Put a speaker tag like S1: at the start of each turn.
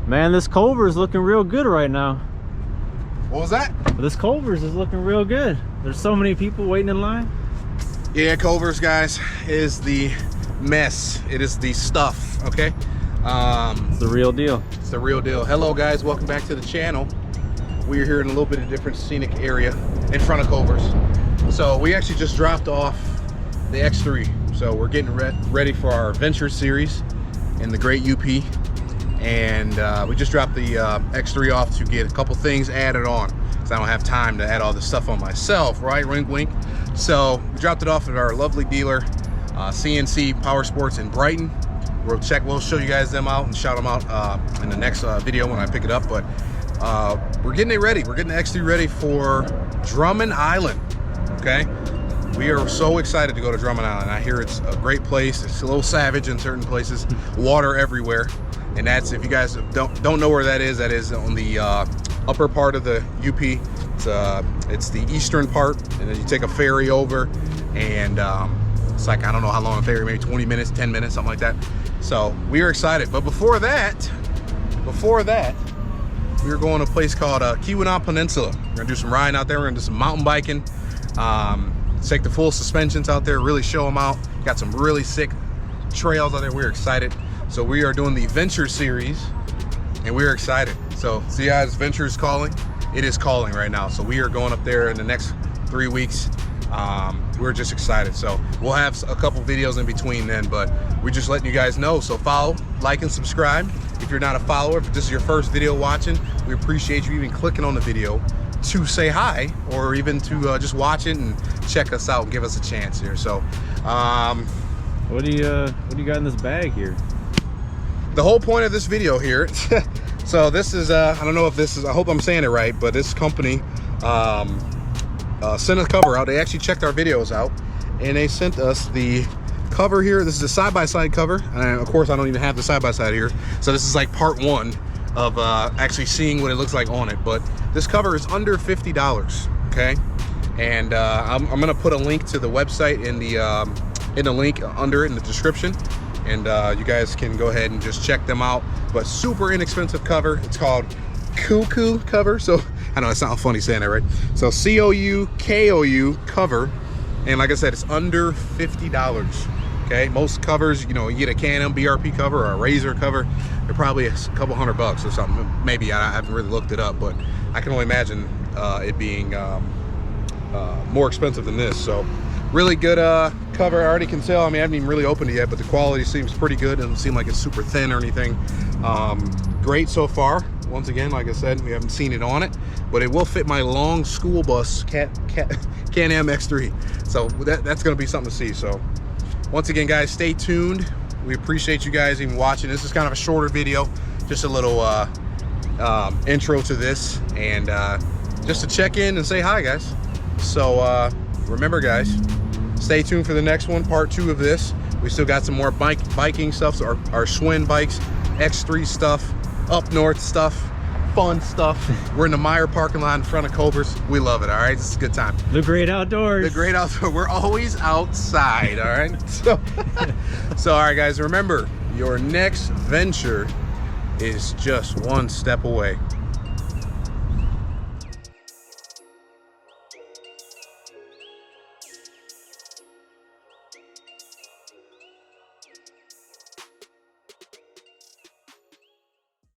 S1: Man, this Culver's looking real good right now.
S2: What was that?
S1: This Culver's is looking real good. There's so many people waiting in line.
S2: Yeah, Culver's, guys, is the mess. It is the stuff, okay?
S1: It's the real deal.
S2: It's the real deal. Hello, guys. Welcome back to the channel. We are here in a little bit of different scenic area in front of Culver's. So we actually just dropped off the X3. So we're getting ready for our Venture series in the great UP. And we just dropped the X3 off to get a couple things added on, because I don't have time to add all this stuff on myself, right? Wink, wink. So we dropped it off at our lovely dealer, CNC Power Sports in Brighton. We'll show you guys them out and shout them out in the next video when I pick it up. But we're getting it ready. We're getting the X3 ready for Drummond Island, okay? We are so excited to go to Drummond Island. I hear it's a great place. It's a little savage in certain places, water everywhere. And that's, if you guys don't know where that is on the upper part of the UP. It's the eastern part, and then you take a ferry over, and it's like, I don't know how long a ferry, maybe 20 minutes, 10 minutes, something like that. So we are excited. But before that, we are going to a place called Keweenaw Peninsula. We're gonna do some riding out there. We're gonna do some mountain biking. Take the full suspensions out there, really show them out. Got some really sick trails out there. We're excited. So we are doing the Venture series, and we're excited. So see, guys, Venture is calling. It is calling right now. So we are going up there in the next 3 weeks. We're just excited. So we'll have a couple videos in between then, but we're just letting you guys know. So follow, like, and subscribe. If you're not a follower, if this is your first video watching, we appreciate you even clicking on the video to say hi, or even to just watch it and check us out and give us a chance here. So
S1: what do you got in this bag here?
S2: The whole point of this video here, so this is I don't know if this is, I hope I'm saying it right, but this company sent a cover out. They actually checked our videos out, and they sent us the cover here. This is a side-by-side cover, and of course I don't even have the side-by-side here, so this is like part one of actually seeing what it looks like on it. But this cover is under $50, okay? And I'm gonna put a link to the website in the link under it in the description, and you guys can go ahead and just check them out. But super inexpensive cover. It's called Cuckoo cover. So I know it sounds funny saying that, right? So COUKOU cover, and like I said, it's under $50. Okay, most covers, you know, you get a Canon BRP cover or a Razor cover, they're probably a couple $100 or something. Maybe, I haven't really looked it up, but I can only imagine it being more expensive than this. So really good cover. I already can tell. I mean, I haven't even really opened it yet, but the quality seems pretty good. It doesn't seem like it's super thin or anything. Great so far. Once again, like I said, we haven't seen it on it, but it will fit my long school bus Can-Am X3. So that's going to be something to see. So once again, guys, stay tuned. We appreciate you guys even watching. This is kind of a shorter video, just a little intro to this, and just to check in and say hi, guys. So remember, guys, stay tuned for the next one, part 2 of this. We still got some more biking stuff, so our Schwinn bikes, X3 stuff, up north stuff, fun stuff. We're in the Meyer parking lot in front of Culver's. We love it, all right? This is a good time.
S1: The great outdoors.
S2: The great outdoors. We're always outside, all right? So all right, guys, remember, your next venture is just one step away.